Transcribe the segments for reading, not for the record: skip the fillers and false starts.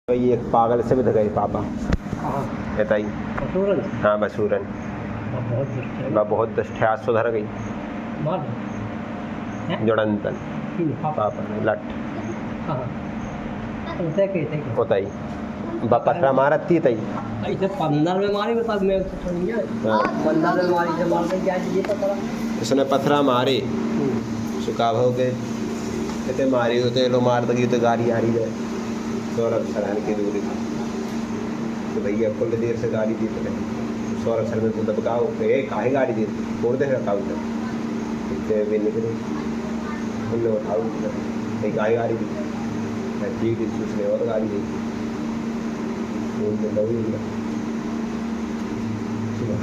भाई एक पागल से भी गए पापा बताई। हाँ बसूरन बहुत दुष्ट है। आज सुधर गई जुड़ंतन पापा ने लट बताई पथरा मारती तई उसने पथरा मारे सुखा हो गए कहते मारी होते लो मार दगी तो गाड़ी आ रही है सौरभ सराहन की दूरी तो भैया कुल देर से गाड़ी दी तो सौरभ सर में तो दबकाओ काहे गाड़ी दी छोड़ दे रखा उधर भी निकले उनने उठाओ कहीं काहे गाड़ी दी ठीक थी उसने और गाड़ी दी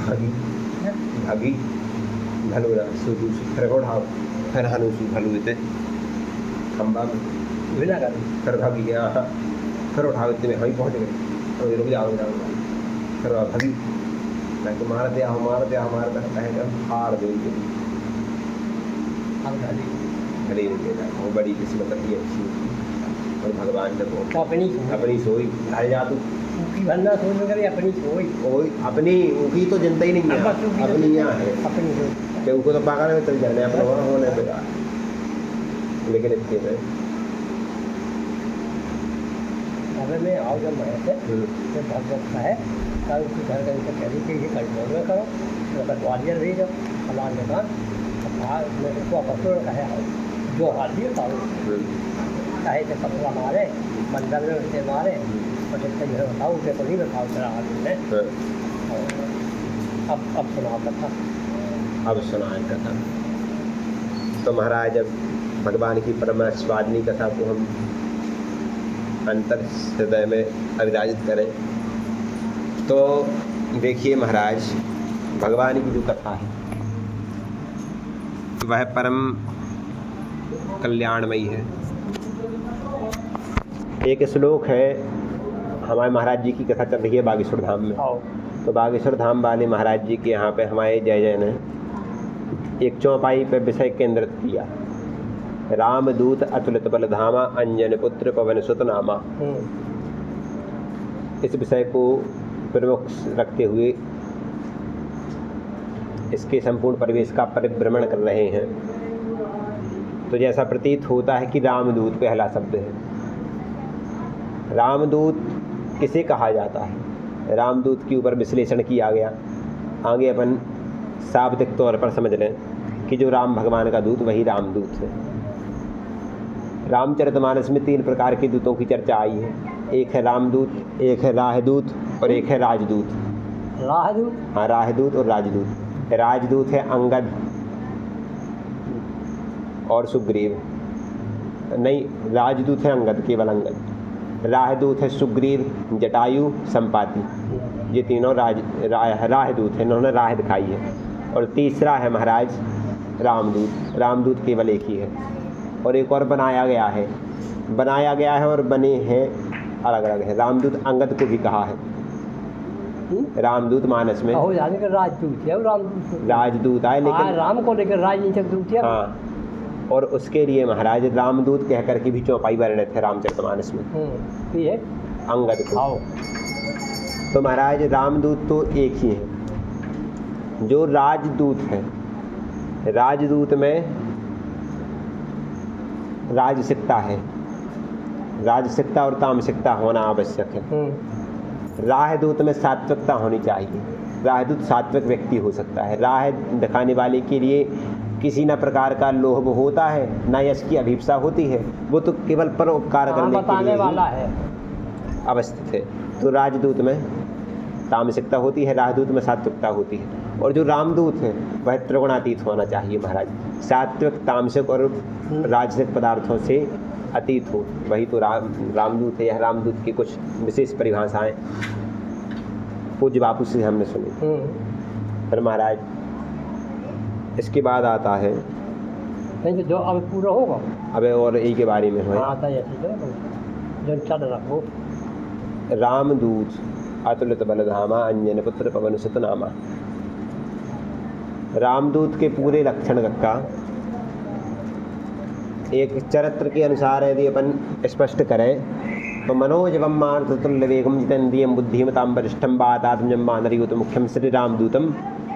भागी भागी भलू सूझू फिर उठाओ फिर हनुसू भलू थे खम्बा में फिर भागी गया फिर उठाओ इतने में वहीं पहुँच गए रुक जाओ फिर भागी मैं तो मार दिया हमारे तक कहेगा हार दे भले वो बड़ी किस्मत रही अच्छी और भगवान ने अपनी सोई ढाल जा तू अपनी ऊखी तो जनता ही नहीं है अपनी यहाँ है अपनी उनको तो पागल में चल जाने अपना वहाँ होने बेकार लेकिन इतने में में आओ जब मैं से तो बहुत अच्छा है कल उसके घर गए तो कह रही कि ये कंट्रोल में करो तो कटवालिया रही जब हमारे दुकान उसको पत्थर का है जो हाल दिए चाहे तो पत्थर मारे मंदिर में उसे मारे और जिससे घर बताओ उसे तो नहीं बताओ तेरा हाथ में अब सुनाओ कथा अब सुनाए कथा तो महाराज जब भगवान की परम स्वादिनी कथा को हम अंतर हृदय में अविराजित करें तो देखिए महाराज भगवान की जो कथा है वह परम कल्याणमयी है। एक श्लोक है हमारे महाराज जी की कथा चल रही है बागेश्वर धाम में तो बागेश्वर धाम वाले महाराज जी के यहाँ पे हमारे जय जय ने एक चौपाई पे विषय केंद्रित किया रामदूत अतुलित बलधामा अंजन पुत्र पवन सुत नामा। इस विषय को प्रमुख रखते हुए इसके संपूर्ण परिवेश का परिभ्रमण कर रहे हैं तो जैसा प्रतीत होता है कि रामदूत पहला शब्द है। रामदूत किसे कहा जाता है रामदूत के ऊपर विश्लेषण किया गया। आगे अपन शाब्दिक तौर पर समझ लें कि जो राम भगवान का दूत वही रामदूत है। रामचरितमानस में 3 प्रकार के दूतों की चर्चा आई है। एक है रामदूत, एक है राहदूत और एक है राजदूत। राहदूत हाँ राहदूत और राजदूत। राजदूत है अंगद और सुग्रीव नहीं राजदूत है अंगद केवल अंगद। राहदूत है सुग्रीव जटायु संपाति ये तीनों राहदूत है इन्होंने राह दिखाई है। और तीसरा है महाराज रामदूत। रामदूत केवल एक ही है और एक और बनाया गया है और बने हैं अलग अलग है। रामदूत अंगद को भी कहा है रामदूत मानस में राजदूत है राजदूत आए लेकिन राम को लेकर राजनीतिक है। हाँ और उसके लिए महाराज रामदूत कह करके भी चौपाई वर्णित है रामचरितमानस में ये अंगद को। तो महाराज रामदूत तो एक ही है। जो राजदूत है राजदूत में राजसिकता है राजसिकता और तामसिकता होना आवश्यक है। राहदूत में सात्विकता होनी चाहिए। राहदूत सात्विक व्यक्ति हो सकता है। राह दिखाने वाले के लिए किसी न प्रकार का लोभ होता है न यश की अभिप्सा होती है वो तो केवल परोपकार करने के लिए वाला है अवस्थित है। तो राजदूत में तामसिकता होती है राजदूत में सात्विकता होती है। और जो रामदूत है वह त्रिगुणातीत होना चाहिए महाराज। सात्विक तामसिक और राजसिक पदार्थों से अतीत हो वही तो रामदूत है। यह रामदूत की कुछ विशेष परिभाषाएं पूज्य बापू से हमने सुनी। फिर महाराज इसके बाद आता है नहीं जो अब पूरा होगा अब और एक के बारे में आता है जो चल रखो रामदूत अतुलित बलधामा अंजन पुत्र पवन सुत नामा। रामदूत के पूरे लक्षण का एक चरित्र के अनुसार यदि अपन स्पष्ट करें तो मनोजवम मारुततुल्यवेगम जितेन्द्रियम बुद्धिमताम वरिष्ठम वातात्मजम वानरयूथ मुख्यम श्री रामदूतम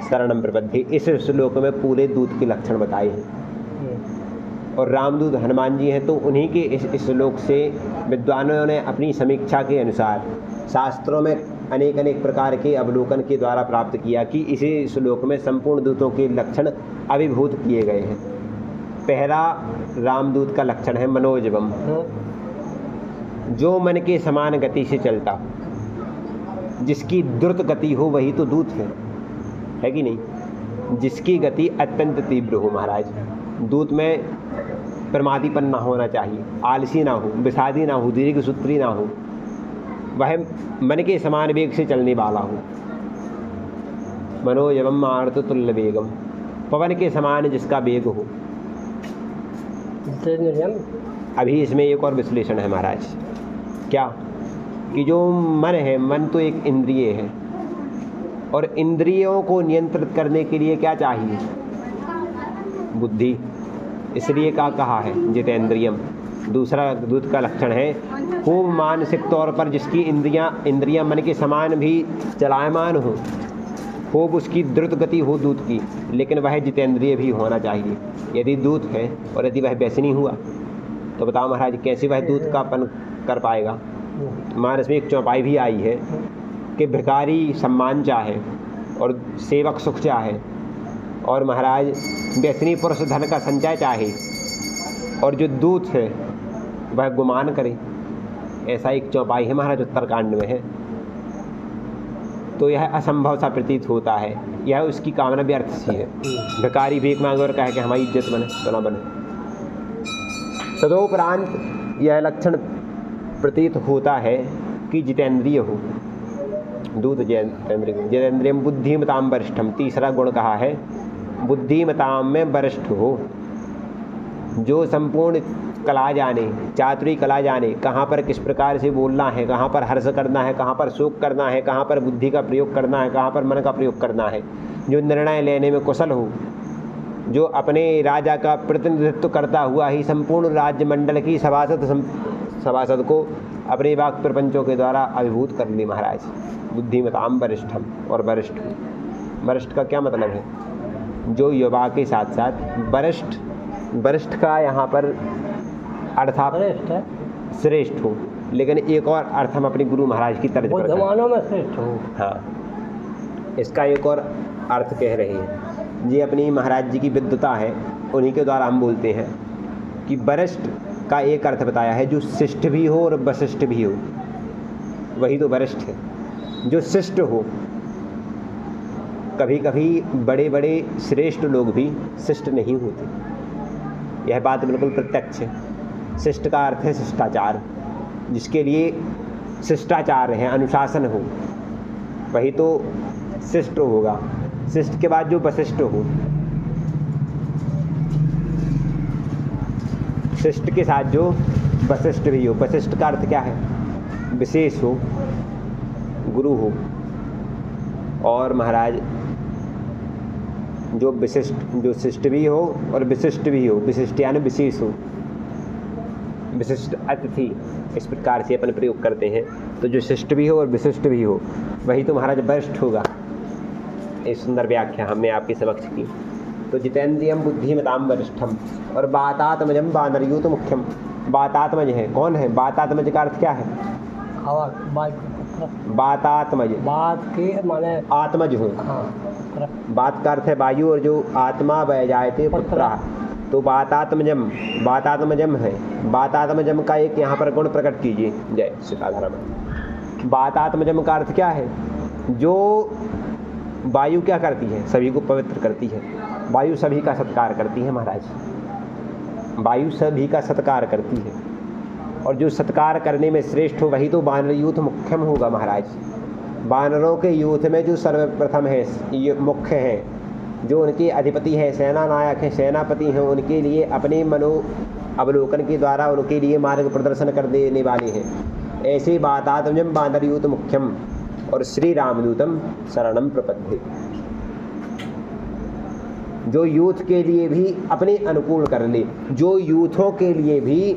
शरणम प्रपद्ये। इस श्लोक में पूरे दूत के लक्षण बताए हैं और रामदूत हनुमान जी हैं, तो उन्हीं के इस श्लोक से विद्वानों ने अपनी समीक्षा के अनुसार शास्त्रों में अनेक अनेक प्रकार के अवलोकन के द्वारा प्राप्त किया कि इसी श्लोक में संपूर्ण दूतों के लक्षण अभिभूत किए गए हैं। पहला रामदूत का लक्षण है मनोजवम, जो मन के समान गति से चलता हो, जिसकी द्रुत गति हो वही तो दूत है कि नहीं? जिसकी गति अत्यंत तीव्र हो महाराज। दूत में प्रमादीपन ना होना चाहिए, आलसी ना हो, विषादी ना हो, दीर्घ सूत्री ना हो, वह मन के समान वेग से चलने वाला हो। मनोजवम मारुततुल्य वेगम, पवन के समान जिसका वेग हो। अभी इसमें एक और विश्लेषण है महाराज, क्या कि जो मन है, मन तो एक इंद्रिय है और इंद्रियों को नियंत्रित करने के लिए क्या चाहिए? बुद्धि। इसलिए क्या कहा है जितेंद्रियम। दूसरा दूत का लक्षण है खूब मानसिक तौर पर जिसकी इंद्रियां मन के समान भी चलायमान हो, खूब उसकी द्रुत गति हो दूत की, लेकिन वह जितेंद्रिय भी होना चाहिए। यदि दूत है और यदि वह व्यसनी हुआ तो बताओ महाराज कैसे वह दूत का अपन कर पाएगा? मानस में एक चौपाई भी आई है कि भिखारी सम्मान चाहे और सेवक सुख चाहे और महाराज व्यसनी पुरुष धन का संचय चाहे और जो दूत है वह गुमान करे। ऐसा एक चौपाई है महाराज उत्तरकांड में है। तो यह असंभव सा प्रतीत होता है, यह उसकी कामना व्यर्थ सी है। भिखारी भीख मांगे और कहे कि हमारी इज्जत बने तो ना बने। तदोपरांत यह लक्षण प्रतीत होता है कि जितेंद्रिय हो दूत, जितेंद्रियम बुद्धिमताम वरिष्ठम। तीसरा गुण कहा है बुद्धिमताम में वरिष्ठ हो, जो संपूर्ण कला जाने, चातुरी कला जाने, कहाँ पर किस प्रकार से बोलना है, कहाँ पर हर्ष करना है, कहाँ पर शोक करना है, कहाँ पर बुद्धि का प्रयोग करना है, कहाँ पर मन का प्रयोग करना है, जो निर्णय लेने में कुशल हो, जो अपने राजा का प्रतिनिधित्व करता हुआ ही संपूर्ण राज्य मंडल की सभासद को अपने वाक् प्रपंचों के द्वारा अभिभूत कर ली महाराज। बुद्धिमताम वरिष्ठम। और वरिष्ठ का क्या मतलब है? जो युवा के साथ साथ वरिष्ठ का यहाँ पर अर्थ श्रेष्ठ हो, लेकिन एक और अर्थ हम अपने गुरु महाराज की तरफ बुद्धिमानों में श्रेष्ठ हो। हाँ, इसका एक और अर्थ कह रहे हैं। ये अपनी महाराज जी की विद्वता है, उन्हीं के द्वारा हम बोलते हैं कि वरिष्ठ का एक अर्थ बताया है जो शिष्ट भी हो और वशिष्ठ भी हो, वही तो वरिष्ठ है। जो शिष्ट हो, कभी कभी बड़े बड़े श्रेष्ठ लोग भी शिष्ट नहीं होते, यह बात बिल्कुल प्रत्यक्ष है। शिष्ट का अर्थ है शिष्टाचार, जिसके लिए शिष्टाचार है, अनुशासन हो, वही तो शिष्ट होगा। शिष्ट के बाद जो वशिष्ठ हो, शिष्ट के साथ जो वशिष्ठ भी हो। वशिष्ठ का अर्थ क्या है? विशेष हो, गुरु हो। और महाराज जो विशिष्ट, जो शिष्ट भी हो और विशिष्ट भी हो, विशिष्ट यानी विशेष हो, विशिष्ट अतिथि, इस प्रकार से अपन प्रयोग करते हैं। तो जो शिष्ट भी हो और विशिष्ट भी हो, वही तो महाराज वरिष्ठ होगा। एक सुंदर व्याख्या हमने आपके समक्ष की। तो जितेंद्रियम बुद्धिमताम वरिष्ठम और वातात्मजम वानरयूथ मुख्यम। वातात्मज है, कौन है? वातात्मज का अर्थ क्या है? वातात्मज, बात के माने आत्मज हो। हाँ, बात का अर्थ है वायु और जो आत्मा बह जायते पुत्र, तो वातात्मजम है। वातात्मजम का एक यहाँ पर गुण प्रकट कीजिए। जय सीताधाम। वातात्मजम का अर्थ क्या है? जो वायु क्या करती है? सभी को पवित्र करती है। वायु सभी का सत्कार करती है महाराज, वायु सभी का सत्कार करती है। और जो सत्कार करने में श्रेष्ठ हो वही तो वानर यूथ मुख्यम होगा महाराज। वानरों के यूथ में जो सर्वप्रथम है, ये मुख्य है, जो उनके अधिपति हैं, सेना नायक हैं, सेनापति हैं, उनके लिए अपने मनो अवलोकन के द्वारा उनके लिए मार्ग प्रदर्शन कर देने वाले हैं। ऐसे वातात्मजम वानर यूथ मुख्यम और श्री रामदूतम शरणम प्रपद्ये। जो यूथ के लिए भी अपने अनुकूल कर ले, जो यूथों के लिए भी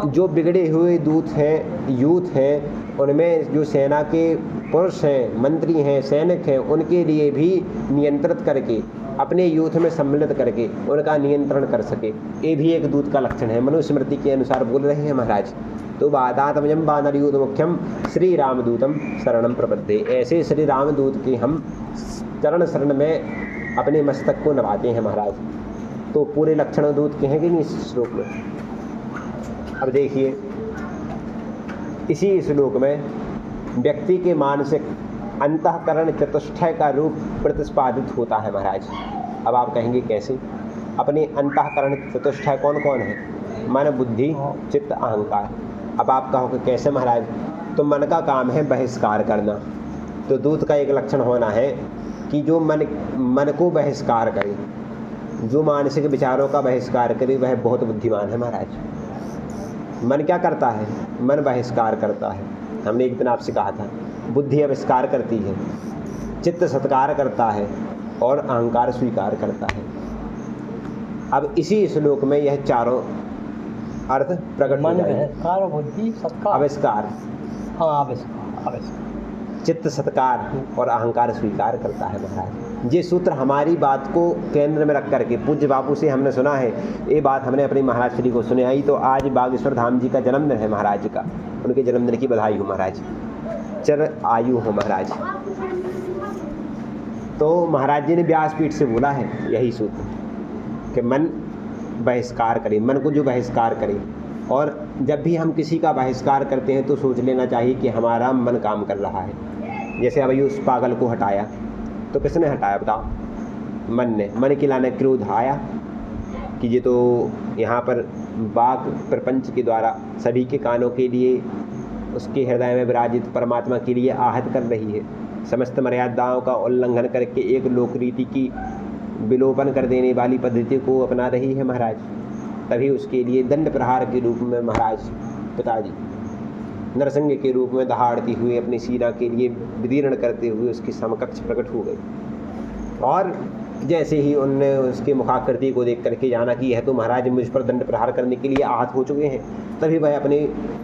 जो बिगड़े हुए दूत हैं, यूथ हैं, उनमें जो सेना के पुरुष हैं, मंत्री हैं, सैनिक हैं, उनके लिए भी नियंत्रित करके, अपने यूथ में सम्मिलित करके उनका नियंत्रण कर सके, ये भी एक दूत का लक्षण है। मनुस्मृति के अनुसार बोल रहे हैं महाराज। तो वातात्मजं वानरयूथ मुख्यम श्री रामदूतम शरणम प्रपद्ये। ऐसे श्री रामदूत के हम चरण शरण में अपने मस्तक को नवाते हैं महाराज। तो पूरे लक्षण दूत के हैं कि नहीं इस श्लोक में। अब देखिए, इसी श्लोक में व्यक्ति के मानसिक अंतःकरण चतुष्टय का रूप प्रतिपादित होता है महाराज। अब आप कहेंगे कैसे? अपने अंतःकरण चतुष्टय कौन कौन है? मन, बुद्धि, चित्त, अहंकार। अब आप कहोगे कैसे महाराज? तो मन का काम है बहिष्कार करना। तो दूत का एक लक्षण होना है कि जो मन को बहिष्कार करे, जो मानसिक विचारों का बहिष्कार करे, वह बहुत बुद्धिमान है महाराज। मन क्या करता है? मन बहिष्कार करता है। हमने एक दिन आपसे कहा था, बुद्धि आविष्कार करती है, चित्त सत्कार करता है और अहंकार स्वीकार करता है। अब इसी श्लोक में यह चारों अर्थ प्रकट हो जाएंगे। अहंकार, बुद्धि, सत्कार, आविष्कार, हाँ आविष्कार, चित्त सत्कार और अहंकार स्वीकार करता है महाराज। ये सूत्र हमारी बात को केंद्र में रख करके पूज्य बापू से हमने सुना है, ये बात हमने अपने महाराज श्री को सुनाई। तो आज बागेश्वर धाम जी का जन्मदिन है महाराज का, उनके जन्मदिन की बधाई हो महाराज, चर आयु हो महाराज। तो महाराज जी ने व्यासपीठ से बोला है यही सूत्र कि मन बहिष्कार करे, मन को जो बहिष्कार करे। और जब भी हम किसी का बहिष्कार करते हैं तो सोच लेना चाहिए कि हमारा मन काम कर रहा है। जैसे अभी उस पागल को हटाया, तो किसने हटाया बताओ? मन ने। मन के लाने क्रोध आया कि ये तो यहाँ पर वाक प्रपंच के द्वारा सभी के कानों के लिए, उसके हृदय में विराजित परमात्मा के लिए आहत कर रही है। समस्त मर्यादाओं का उल्लंघन करके एक लोक रीति की विलोपन कर देने वाली पद्धति को अपना रही है महाराज। तभी उसके लिए दंड प्रहार के रूप में महाराज पिताजी नरसिंह के रूप में दहाड़ती हुए अपनी सीना के लिए विदीर्ण करते हुए उसकी समकक्ष प्रकट हो गई। और जैसे ही उनने उसके मुखाकृति को देख करके जाना कि यह तो महाराज मुझ पर दंड प्रहार करने के लिए आहत हो चुके हैं, तभी वह अपने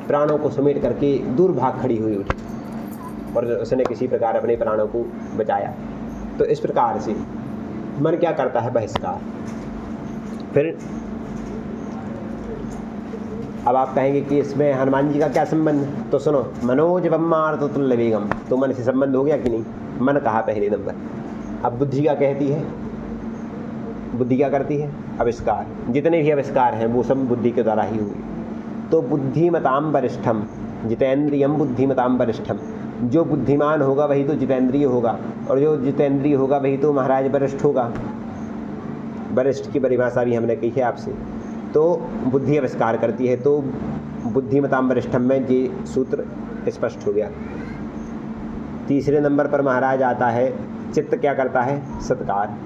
प्राणों को समेट करके दूर भाग खड़ी हुई उठी और उसने किसी प्रकार अपने प्राणों को बचाया। तो इस प्रकार से मन क्या करता है? बहिष्कार। फिर अब आप कहेंगे कि इसमें हनुमान जी का क्या संबंध है? तो सुनो, मनोज ब्रह्मार्थ तुल्य वेगम, तो मन से संबंध हो गया कि नहीं? मन कहा पहले नंबर। अब बुद्धि क्या कहती है? बुद्धि क्या करती है? आविष्कार। जितने भी आविष्कार हैं वो सब बुद्धि के द्वारा ही हुए। तो बुद्धिमताम वरिष्ठम जितेंद्रियम बुद्धिमताम वरिष्ठम। जो बुद्धिमान होगा वही तो जितेंद्रिय होगा, और जो जितेंद्रिय होगा वही तो महाराज वरिष्ठ होगा। वरिष्ठ की परिभाषा भी हमने कही है आपसे। तो बुद्धि आविष्कार करती है, तो बुद्धिमताम वरिष्ठम में ये सूत्र स्पष्ट हो गया। तीसरे नंबर पर महाराज आता है चित्त क्या करता है? सत्कार।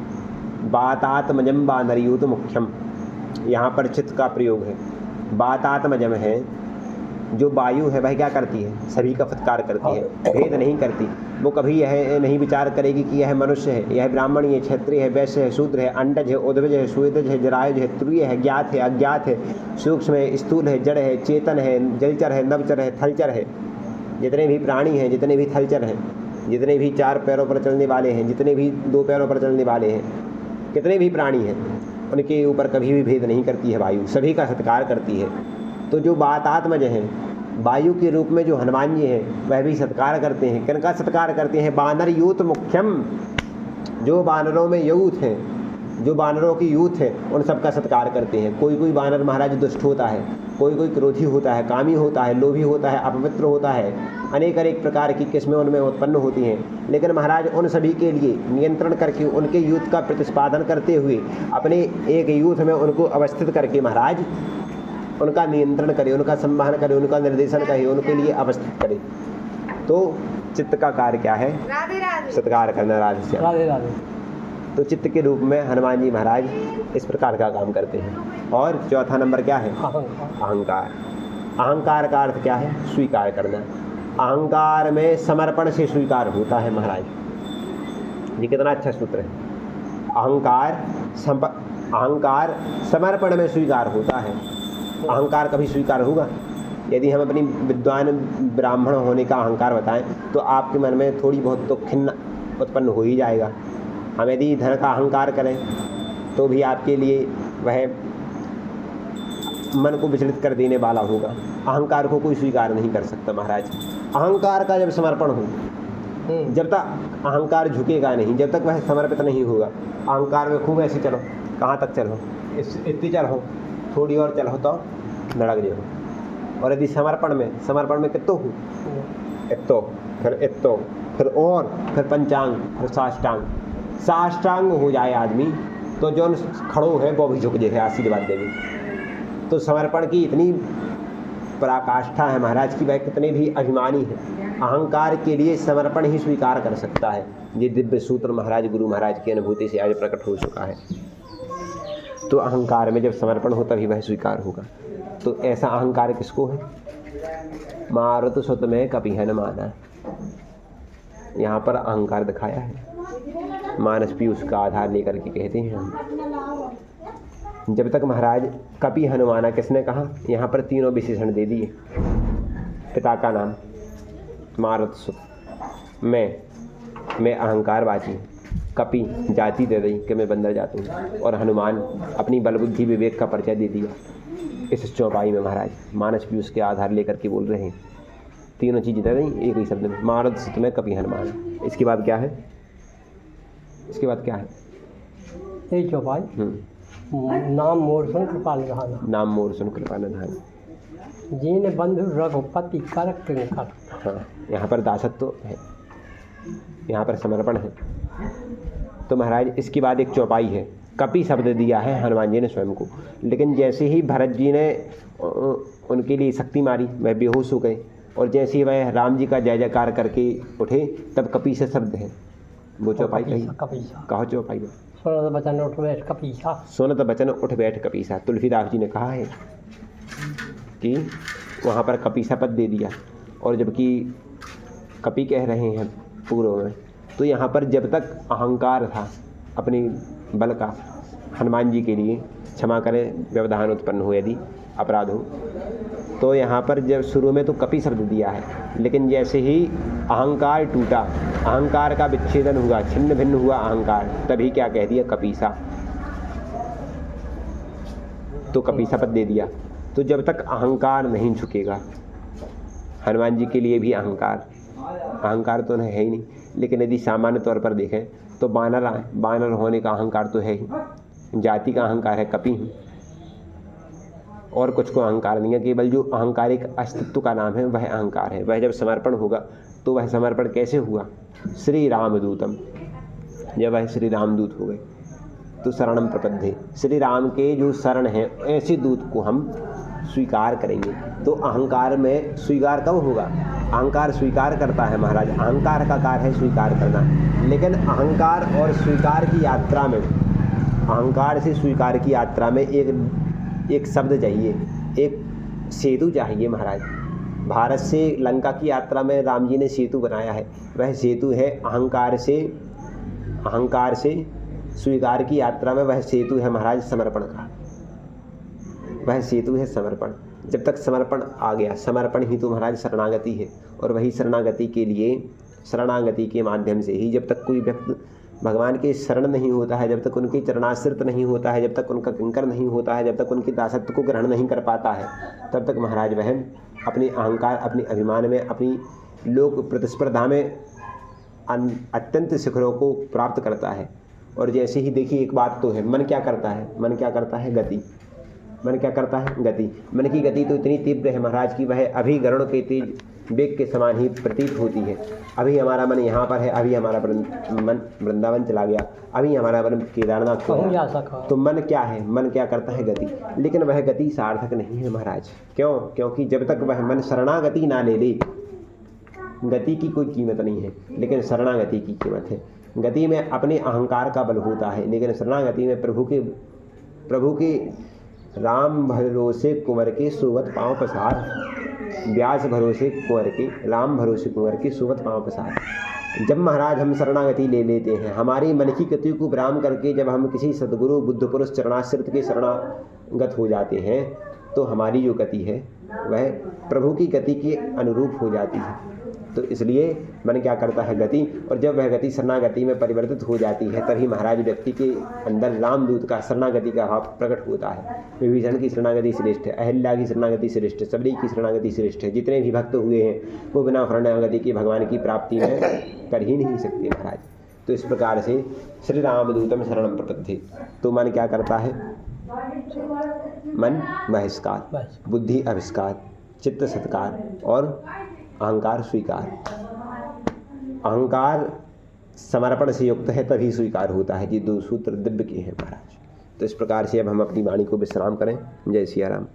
वातात्मजम वानरयूथ मुख्यम, यहाँ पर चित्त का प्रयोग है। वातात्मजम है, जो वायु है वह क्या करती है? सभी का सत्कार करती है, भेद नहीं करती। वो कभी यह नहीं विचार करेगी कि यह मनुष्य है, यह ब्राह्मण है, क्षत्रिय है, वैश्य है, शूद्र है, अंडज है, उद्भज है, सुवेदज है, जरायुज है, तुरीय है, ज्ञात है, अज्ञात है, सूक्ष्म है, स्थूल है, जड़ है, चेतन है, जलचर है, नवचर है, थलचर है। जितने भी प्राणी हैं, जितने भी थलचर हैं, जितने भी 4 पैरों पर चलने वाले हैं, जितने भी 2 पैरों पर चलने वाले हैं, कितने भी प्राणी हैं, उनके ऊपर कभी भी भेद नहीं करती है वायु, सभी का सत्कार करती है। तो जो वातात्मज हैं, वायु के रूप में जो हनुमान जी हैं, वह भी सत्कार करते हैं। किनका सत्कार करते हैं? वानर यूथ मुख्यम, जो वानरों में यूथ हैं, जो वानरों की यूथ है, उन सब का सत्कार करते हैं। कोई कोई वानर महाराज दुष्ट होता है, कोई कोई क्रोधी होता है, कामी होता है, लोभी होता है, अपवित्र होता है, अनेक प्रकार की किस्में उनमें उत्पन्न होती हैं। लेकिन महाराज उन सभी के लिए नियंत्रण करके, उनके यूथ का प्रतिपादन करते हुए, अपने एक यूथ में उनको अवस्थित करके महाराज उनका नियंत्रण करे, उनका संवहन करे, उनका निर्देशन करे, उनके लिए अवस्थित करे। तो चित्त का कार्य क्या है? राधे राधे। सत्कार करना। राधे राधे राधे। तो चित्त के रूप में हनुमान जी महाराज इस प्रकार का काम करते हैं। और चौथा नंबर क्या है? अहंकार। अहंकार का अर्थ क्या है? स्वीकार करना। अहंकार में समर्पण से स्वीकार होता है महाराज। ये कितना अच्छा सूत्र है। अहंकार समर्पण में स्वीकार होता है। अहंकार कभी स्वीकार होगा? यदि हम अपनी विद्वान ब्राह्मण होने का अहंकार बताएं तो आपके मन में थोड़ी बहुत तो खिन्न उत्पन्न हो ही जाएगा। हम यदि धन का अहंकार करें तो भी आपके लिए वह मन को विचलित कर देने वाला होगा। अहंकार को कोई स्वीकार नहीं कर सकता महाराज। अहंकार का जब समर्पण हो, जब तक अहंकार झुकेगा नहीं, जब तक वह समर्पित नहीं होगा, अहंकार में खूब ऐसे चलो, कहाँ तक चलो, इतनी चलो, थोड़ी और चलो तो धड़क जाओ। और यदि समर्पण में कितो हो, इतो, फिर इतो, फिर और, फिर पंचांग, फिर साष्टांग हो जाए आदमी तो जो खड़ो है वो भी झुक जाए, आशीर्वाद देवी। तो समर्पण की इतनी पराकाष्ठा है महाराज की, वह कितने भी अभिमानी है, अहंकार के लिए समर्पण ही स्वीकार कर सकता है। ये दिव्य सूत्र महाराज गुरु महाराज की अनुभूति से आज प्रकट हो चुका है। तो अहंकार में जब समर्पण हो तभी वह स्वीकार होगा। तो ऐसा अहंकार किसको है? मारुत सुत में कपिहन माना, यहाँ पर अहंकार दिखाया है। मानस भी उसका आधार लेकर के कहते हैं हम। जब तक महाराज कपि हनुमाना किसने कहा? यहाँ पर तीनों विशेषण दे दिए। पिता का नाम मारुत सुत, मैं अहंकारवाची, कपि जाति दे दी कि मैं बंदर जाती हूँ, और हनुमान अपनी बल बुद्धि विवेक का परिचय दे दिया। इस चौपाई में महाराज मानस भी उसके आधार लेकर के बोल रहे हैं। तीनों चीज़ें दे दी एक ही शब्द में, मारुत सुत में कपि हनुमान। इसके बाद क्या है? इसके बाद क्या है? यही चौपाई। नाम मोर सुन कृपा निधान, नाम मोर सुन कृपा निधान, जीन बंधु रघुपति कर किंकर। हाँ, यहाँ पर दासत्व है, यहाँ पर समर्पण है। तो महाराज इसके बाद एक चौपाई है। कपि शब्द दिया है हनुमान जी ने स्वयं को, लेकिन जैसे ही भरत जी ने उनके लिए शक्ति मारी, वह बेहोश हो गए, और जैसे ही वह राम जी का जय जयकार करके उठे, तब कपि से शब्द है। वो चौपाई कही, कहो चौपाई में, सुनत बचन उठ बैठ कपीसा। सुनत बचन उठ बैठ कपीसा। तुलसीदास जी ने कहा है कि वहाँ पर कपीसा पद दे दिया, और जबकि कपि कह रहे हैं पूर्व में, तो यहाँ पर जब तक अहंकार था अपनी बल का, हनुमान जी के लिए क्षमा करें व्यवधान उत्पन्न हो यदि अपराध हो, तो यहाँ पर जब शुरू में तो कपि शब्द दिया है, लेकिन जैसे ही अहंकार टूटा, अहंकार का विच्छेदन हुआ, छिन्न भिन्न हुआ अहंकार, तभी क्या कह दिया? कपीसा। तो कपीसा पद दे दिया। तो जब तक अहंकार नहीं झुकेगा, हनुमान जी के लिए भी अहंकार तो है ही नहीं, लेकिन यदि सामान्य तौर पर देखें तो बानर होने का अहंकार तो है ही, जाति का अहंकार है कपि ही, और कुछ को अहंकार नहीं है। केवल जो अहंकार एक अस्तित्व का नाम है वह अहंकार है। वह जब समर्पण होगा तो वह समर्पण कैसे हुआ? श्री रामदूतम, जब वह श्री रामदूत हो गए तो शरणम प्रपद्ये, श्री राम के जो शरण हैं ऐसे दूत को हम स्वीकार करेंगे। तो अहंकार में स्वीकार कब होगा? अहंकार स्वीकार करता है महाराज, अहंकार का कार्य है स्वीकार करना, लेकिन अहंकार और स्वीकार की यात्रा में, अहंकार से स्वीकार की यात्रा में एक शब्द चाहिए, एक सेतु चाहिए महाराज। भारत से लंका की यात्रा में राम जी ने सेतु बनाया है, वह सेतु है अहंकार से स्वीकार की यात्रा में, वह सेतु है महाराज समर्पण का, वह सेतु है समर्पण। जब तक समर्पण आ गया, समर्पण ही तो महाराज शरणागति है, और वही शरणागति के लिए, शरणागति के माध्यम से ही जब तक कोई व्यक्ति भगवान के शरण नहीं होता है, जब तक उनके चरणाश्रित नहीं होता है, जब तक उनका किंकर नहीं होता है, जब तक उनके दासत्व को ग्रहण नहीं कर पाता है, तब तक महाराज वह अपने अहंकार, अपने अभिमान में, अपनी लोक प्रतिस्पर्धा में अत्यंत शिखरों को प्राप्त करता है। और जैसे ही देखिए एक बात तो है, मन क्या करता है? मन क्या करता है? गति। मन क्या करता है? गति। मन की गति तो इतनी तीव्र है महाराज की वह अभी गरुड़ के तेज वेग के समान ही प्रतीत होती है। अभी हमारा मन यहाँ पर है, अभी हमारा मन वृंदावन चला गया, अभी हमारा मन केदारनाथ को जा सका। तो मन क्या है? मन क्या करता है? गति। लेकिन वह गति सार्थक नहीं है महाराज। क्यों? क्योंकि जब तक वह मन शरणागति ना ले ले, गति की कोई कीमत नहीं है, लेकिन शरणागति की कीमत है। गति में अपने अहंकार का बल होता है, लेकिन शरणागति में प्रभु के राम भरोसे कुंवर के सोवत पाँव पसार, व्यास भरोसे कुंवर के, राम भरोसे कुंवर के सोवत पाँव पसार। जब महाराज हम शरणागति ले लेते हैं, हमारी मन की गति को विराम करके जब हम किसी सदगुरु बुद्ध पुरुष चरणाश्रित के शरणागत हो जाते हैं, तो हमारी जो गति है वह प्रभु की गति के अनुरूप हो जाती है। तो इसलिए मन क्या करता है गति, और जब वह गति शरणागति में परिवर्तित हो जाती है तभी महाराज व्यक्ति के अंदर रामदूत का शरणागति का भाव प्रकट होता है। विभीषण की शरणागति श्रेष्ठ है, अहिल्या की शरणागति श्रेष्ठ है, सबरी की शरणागति श्रेष्ठ है। जितने भी भक्त हुए हैं वो बिना शरणागति के भगवान की प्राप्ति में कर ही नहीं सकते महाराज। तो इस प्रकार से श्री रामदूतम शरणम प्रपत्ति। तो मन क्या करता है, मन बहिष्कार, बुद्धि अभिष्कार, चित्त सत्कार और अहंकार स्वीकार। अहंकार समर्पण से युक्त है तभी स्वीकार होता है। ये 2 सूत्र दिव्य के हैं महाराज। तो इस प्रकार से अब हम अपनी वाणी को विश्राम करें। जय सिया राम।